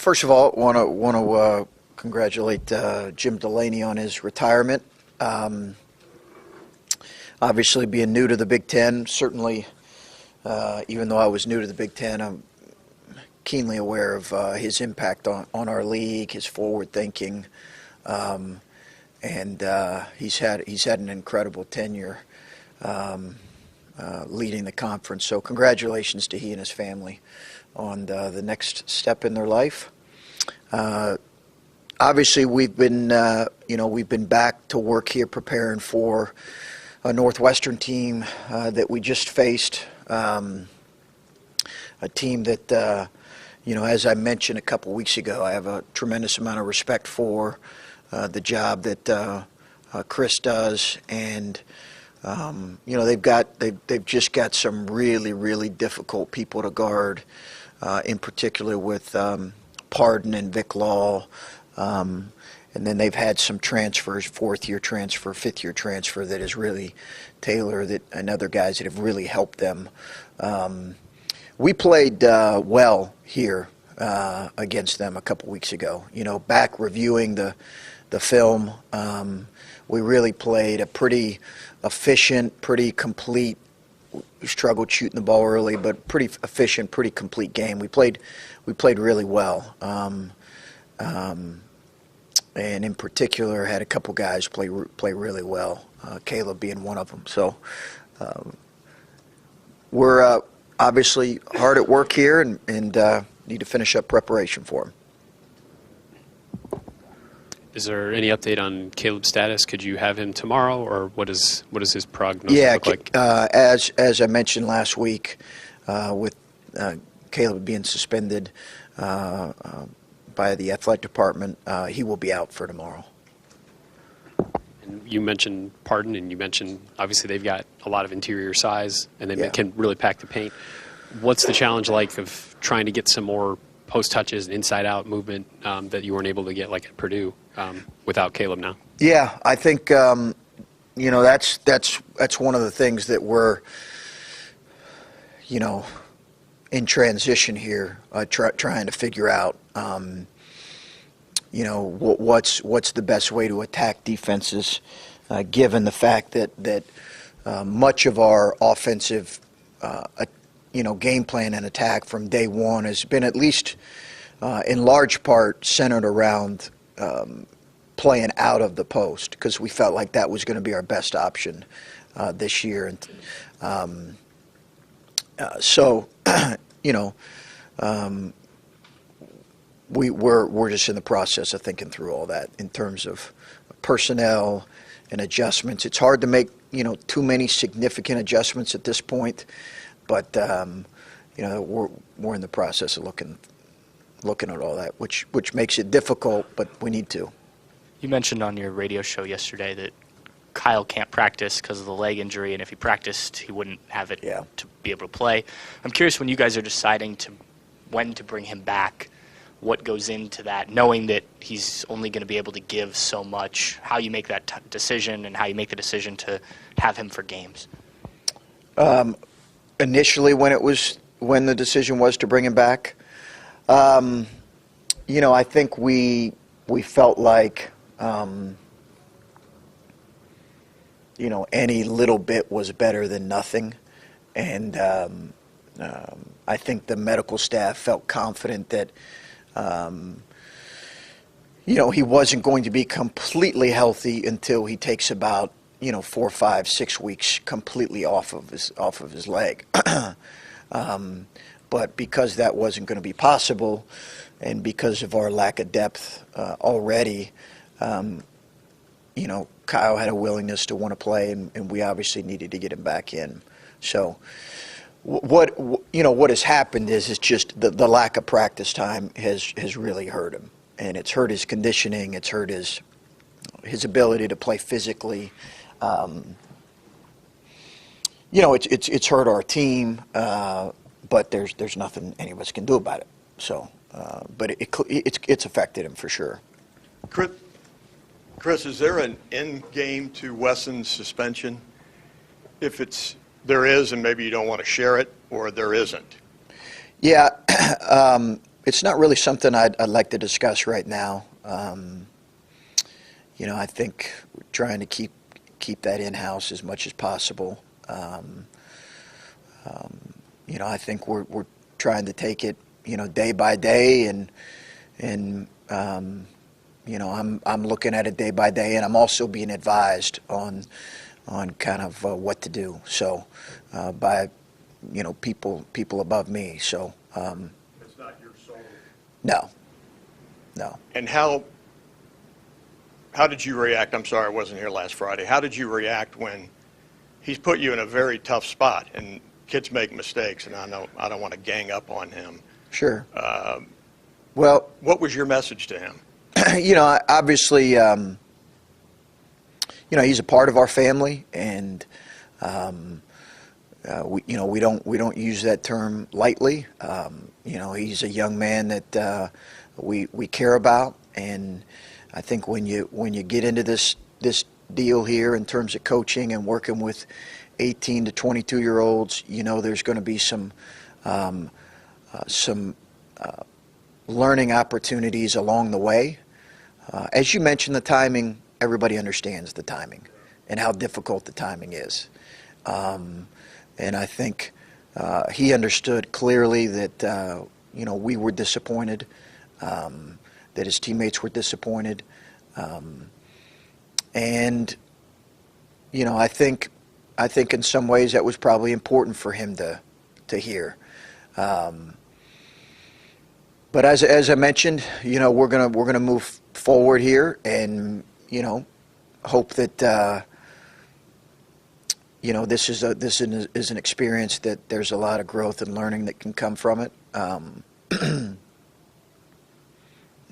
First of all, want to congratulate Jim Delaney on his retirement. Obviously, being new to the Big Ten, certainly, even though I was new to the Big Ten, I'm keenly aware of his impact on our league, his forward thinking, and he's had an incredible tenure leading the conference. So congratulations to he and his family on the next step in their life. Obviously, we've been back to work here preparing for a Northwestern team that we just faced, a team that, as I mentioned a couple weeks ago, I have a tremendous amount of respect for the job that Chris does, and they've just got some really, really difficult people to guard, in particular with Pardon and Vic Law. And then they've had some transfers, fourth-year transfer, fifth-year transfer that is really Taylor and other guys that have really helped them. We played well here against them a couple weeks ago. Back reviewing the film, we really played a pretty efficient, pretty complete. We struggled shooting the ball early, but pretty efficient, pretty complete game. We played really well. And in particular, had a couple guys play really well, Kaleb being one of them. So we're obviously hard at work here and need to finish up preparation for him. Is there any update on Kaleb's status? Could you have him tomorrow, or what is his prognosis look like? As I mentioned last week, with Kaleb being suspended by the athletic department, he will be out for tomorrow. And you mentioned Pardon, and you mentioned obviously they've got a lot of interior size, and they can really pack the paint. What's the challenge like of trying to get some more post touches and inside-out movement that you weren't able to get like at Purdue without Kaleb now? Yeah, I think that's one of the things that we're in transition here, trying to figure out. What's the best way to attack defenses, given the fact that much of our offensive game plan and attack from day one has been, at least in large part, centered around playing out of the post, because we felt like that was going to be our best option this year. And we're just in the process of thinking through all that in terms of personnel and adjustments. It's hard to make too many significant adjustments at this point, but we're in the process of looking at all that, which makes it difficult, but we need to. You mentioned on your radio show yesterday that Kyle can't practice because of the leg injury, and if he practiced, he wouldn't have it to be able to play. I'm curious, when you guys are deciding when to bring him back, what goes into that, knowing that he's only going to be able to give so much, how you make that decision and how you make the decision to have him for games? Initially, when the decision was to bring him back, I think we felt like any little bit was better than nothing, and I think the medical staff felt confident that he wasn't going to be completely healthy until he takes about 4, 5, 6 weeks completely off of his leg. But because that wasn't going to be possible, and because of our lack of depth already, Kyle had a willingness to want to play, and we obviously needed to get him back in. So what has happened is just the lack of practice time has really hurt him, and it's hurt his conditioning, it's hurt his ability to play physically. It's hurt our team, but there's nothing any of us can do about it. So, but it's affected him for sure. Chris, is there an end game to Wesson's suspension? If there is, and maybe you don't want to share it, or there isn't? Yeah, It's not really something I'd like to discuss right now. I think we're trying to keep that in-house as much as possible. I think we're trying to take it, day by day, and I'm looking at it day by day, and I'm also being advised on kind of what to do. So by people above me. So It's not your sole. no. And how did you react? I'm sorry I wasn't here last Friday. How did you react when he's put you in a very tough spot, and kids make mistakes, and I don't want to gang up on him. Sure. Well, what was your message to him? Obviously, he's a part of our family, and we don't use that term lightly. He's a young man that we care about, and I think when you get into this deal here in terms of coaching and working with 18 to 22-year-olds, there's going to be some learning opportunities along the way. As you mentioned, the timing, everybody understands the timing and how difficult the timing is. And I think he understood clearly that, we were disappointed, that his teammates were disappointed. And, I think in some ways that was probably important for him to hear. But as I mentioned, we're gonna move forward here, and hope that this is an experience that there's a lot of growth and learning that can come from it.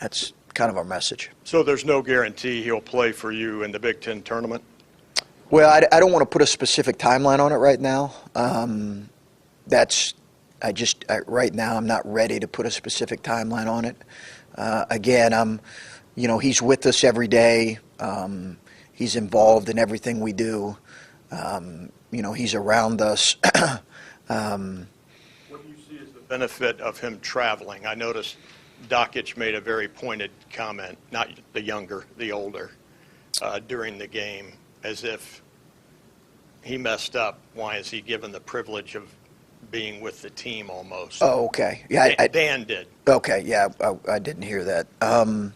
That's kind of our message. So there's no guarantee he'll play for you in the Big Ten tournament? Well, I don't want to put a specific timeline on it right now. Right now I'm not ready to put a specific timeline on it. Again, he's with us every day. He's involved in everything we do. He's around us. What do you see as the benefit of him traveling? I noticed Dockage made a very pointed comment, not the younger, the older, during the game, as if he messed up. Why is he given the privilege of being with the team almost? Oh, okay. Yeah, Dan did. Okay, yeah, I didn't hear that. I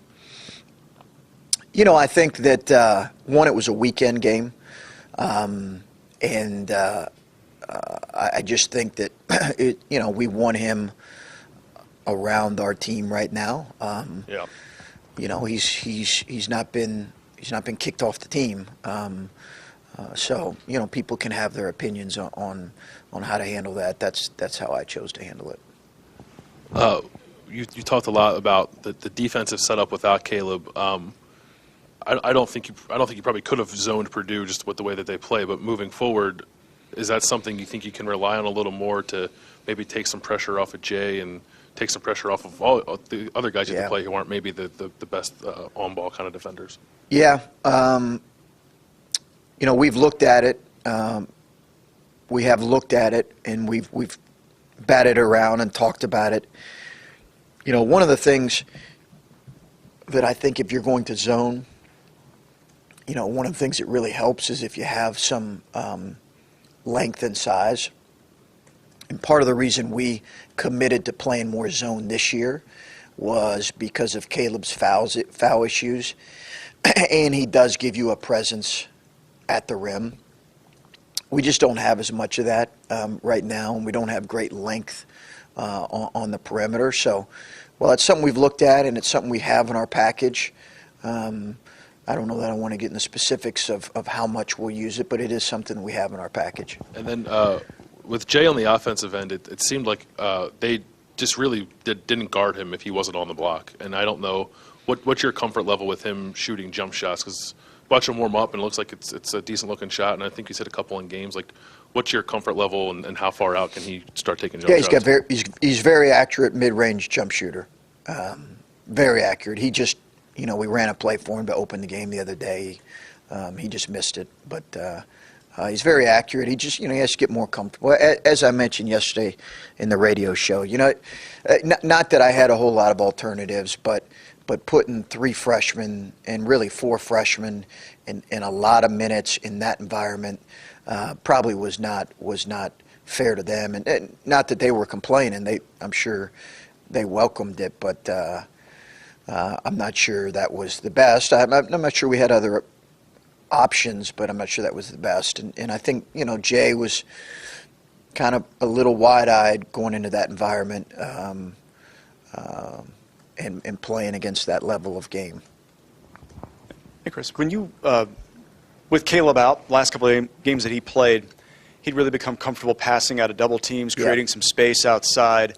think that, one, it was a weekend game, and I just think that, we want him around our team right now. Yeah. He's not been kicked off the team. So people can have their opinions on how to handle that. That's how I chose to handle it. You talked a lot about the defensive setup without Kaleb. I don't think you probably could have zoned Purdue just with the way that they play. But moving forward, is that something you think you can rely on a little more to maybe take some pressure off of Jay and take some pressure off of all the other guys you have to play who aren't maybe the best on-ball kind of defenders? Yeah. We've looked at it. We have looked at it, and we've batted around and talked about it. One of the things that I think if you're going to zone, one of the things that really helps is if you have some length and size. And part of the reason we committed to playing more zone this year was because of Kaleb's foul issues, and he does give you a presence at the rim. We just don't have as much of that right now, and we don't have great length on the perimeter. So, well, it's something we've looked at, and it's something we have in our package. I don't know that I want to get in the specifics of how much we'll use it, but it is something we have in our package. And then with Jay on the offensive end, it seemed like they just really didn't guard him if he wasn't on the block. And I don't know, what's your comfort level with him shooting jump shots? Because watch him warm up, and it looks like it's a decent-looking shot, and I think he's hit a couple in games. Like, what's your comfort level, and how far out can he start taking jump shots? He's very accurate mid-range jump shooter. Very accurate. He just, we ran a play for him to open the game the other day. He just missed it. But He's very accurate. He just, he has to get more comfortable. As I mentioned yesterday in the radio show, not that I had a whole lot of alternatives, but putting 3 freshmen and really 4 freshmen in a lot of minutes in that environment probably was not fair to them. And not that they were complaining. I'm sure they welcomed it, but I'm not sure that was the best. I'm not sure we had other options, but I'm not sure that was the best. And I think, Jay was kind of a little wide-eyed going into that environment and playing against that level of game. Hey, Chris, when you, with Kaleb out, last couple of games that he played, he'd really become comfortable passing out of double teams, creating some space outside,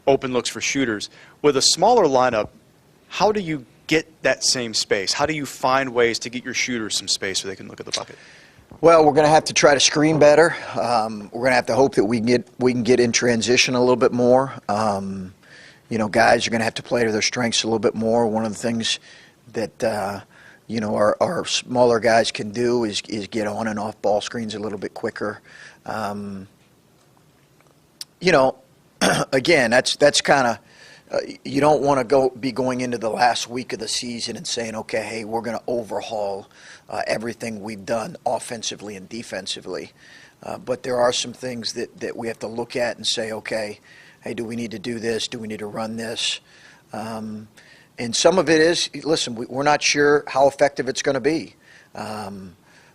open looks for shooters. With a smaller lineup, how do you get that same space? How do you find ways to get your shooters some space so they can look at the bucket? Well, we're going to have to try to screen better. We're going to have to hope that we can get in transition a little bit more. Guys are going to have to play to their strengths a little bit more. One of the things that our smaller guys can do is get on and off ball screens a little bit quicker. Again, that's kind of. You don't want to be going into the last week of the season and saying, okay, hey, we're going to overhaul everything we've done offensively and defensively. But there are some things that we have to look at and say, okay, hey, do we need to do this? Do we need to run this? And some of it is, listen, we're not sure how effective it's going to be.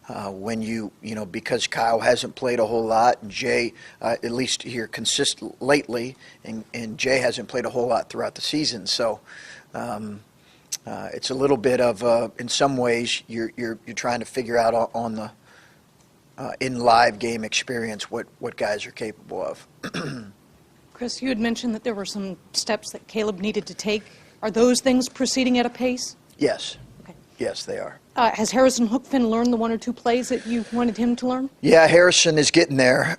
When because Kyle hasn't played a whole lot, and Jay, at least here consistent lately, and Jay hasn't played a whole lot throughout the season. So it's a little bit of, in some ways, you're trying to figure out on the in live game experience what guys are capable of. Chris, you had mentioned that there were some steps that Kaleb needed to take. Are those things proceeding at a pace? Yes. Okay. Yes, they are. Has Harrison Hookfin learned the 1 or 2 plays that you wanted him to learn? Yeah, Harrison is getting there.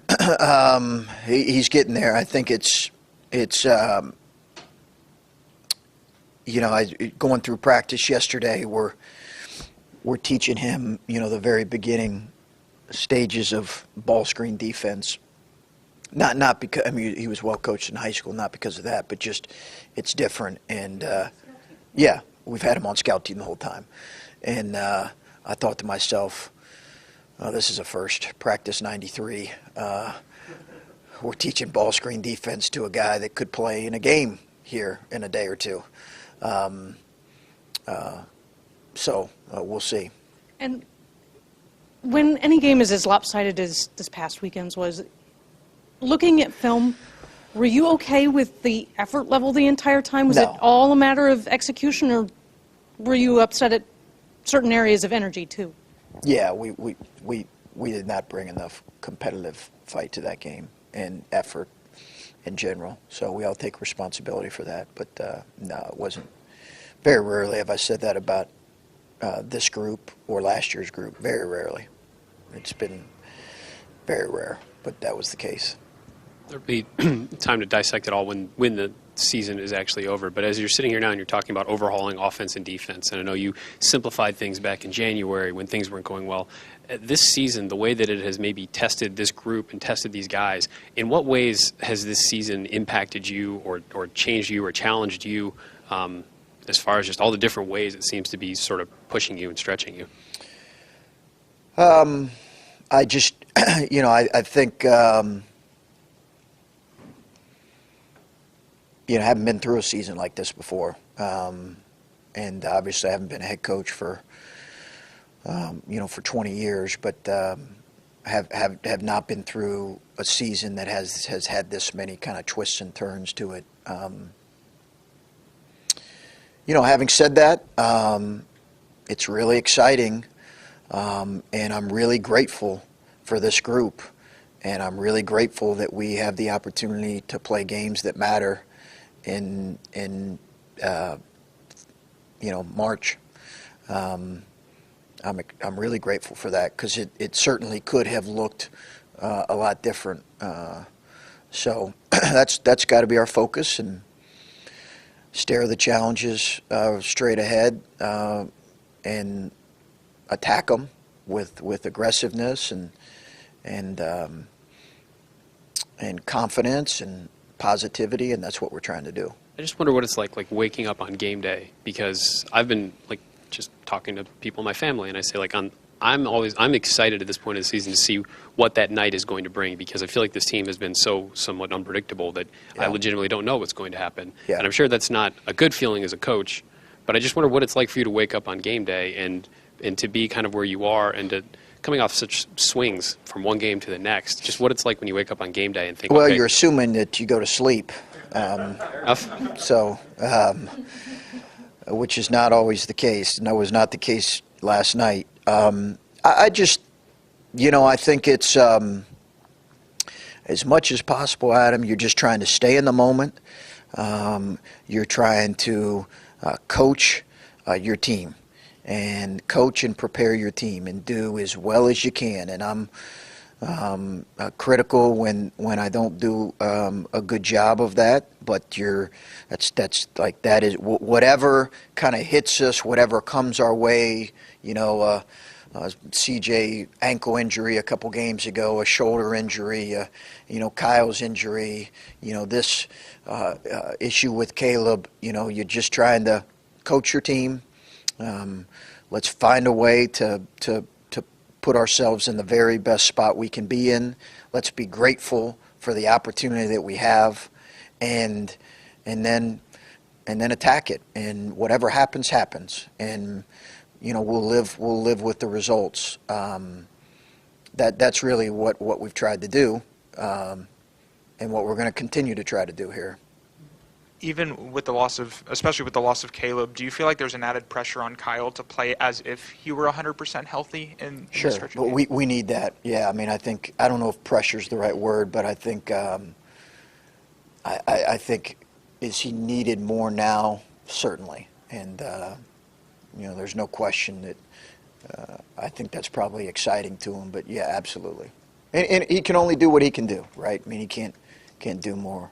He's getting there. I think it's going through practice yesterday, we're teaching him, the very beginning stages of ball screen defense. Not because, he was well coached in high school, not because of that, but just it's different. And yeah, we've had him on scout team the whole time. And I thought to myself, this is a first, practice 93. We're teaching ball screen defense to a guy that could play in a game here in a day or two. So we'll see. And when any game is as lopsided as this past weekend's was, looking at film, were you okay with the effort level the entire time? Was it all a matter of execution, or were you upset at certain areas of energy too? Yeah, we did not bring enough competitive fight to that game and effort in general. So we all take responsibility for that. But no, it wasn't. Very rarely have I said that about this group or last year's group. Very rarely. It's been very rare, but that was the case. There'll be time to dissect it all when the season is actually over. But as you're sitting here now and you're talking about overhauling offense and defense, and I know you simplified things back in January when things weren't going well. This season, the way that it has maybe tested this group and tested these guys, in what ways has this season impacted you or changed you or challenged you as far as just all the different ways it seems to be sort of pushing you and stretching you? I just, I think, haven't been through a season like this before. And obviously I haven't been a head coach for 20 years, but have not been through a season that has had this many kind of twists and turns to it. Having said that, it's really exciting, and I'm really grateful for this group, and I'm really grateful that we have the opportunity to play games that matter in March. I'm really grateful for that, because it certainly could have looked a lot different. So that's got to be our focus, and stare the challenges straight ahead and attack them with aggressiveness and and confidence and positivity, and that's what we're trying to do. I just wonder what it's like waking up on game day, because I've been just talking to people in my family, and I say I'm excited at this point of the season to see what that night is going to bring, because I feel like this team has been somewhat unpredictable that I legitimately don't know what's going to happen. Yeah. And I'm sure that's not a good feeling as a coach, but I just wonder what it's like for you to wake up on game day and to be kind of where you are and to coming off such swings from one game to the next, just what it's like when you wake up on game day and think, well, okay, you're assuming that you go to sleep. Which is not always the case. No, was not the case last night. I just, I think it's as much as possible, Adam, you're just trying to stay in the moment. You're trying to coach your team and coach and prepare your team and do as well as you can. And I'm critical when I don't do a good job of that, but that is whatever kind of hits us, whatever comes our way. CJ ankle injury a couple games ago, a shoulder injury, Kyle's injury, this issue with Kaleb. You're just trying to coach your team. Let's find a way to put ourselves in the very best spot we can be in. Let's be grateful for the opportunity that we have, and then attack it. And whatever happens, happens. And we'll live with the results. That's really what we've tried to do, and what we're going to continue to try to do here. Even with especially with the loss of Kaleb, do you feel like there's an added pressure on Kyle to play as if he were 100% healthy in Sure, the stretch of but games? we need that. Yeah, I don't know if pressure is the right word, but I think I think is he needed more now? Certainly, and there's no question that I think that's probably exciting to him. But yeah, absolutely, and he can only do what he can do, right? He can't do more.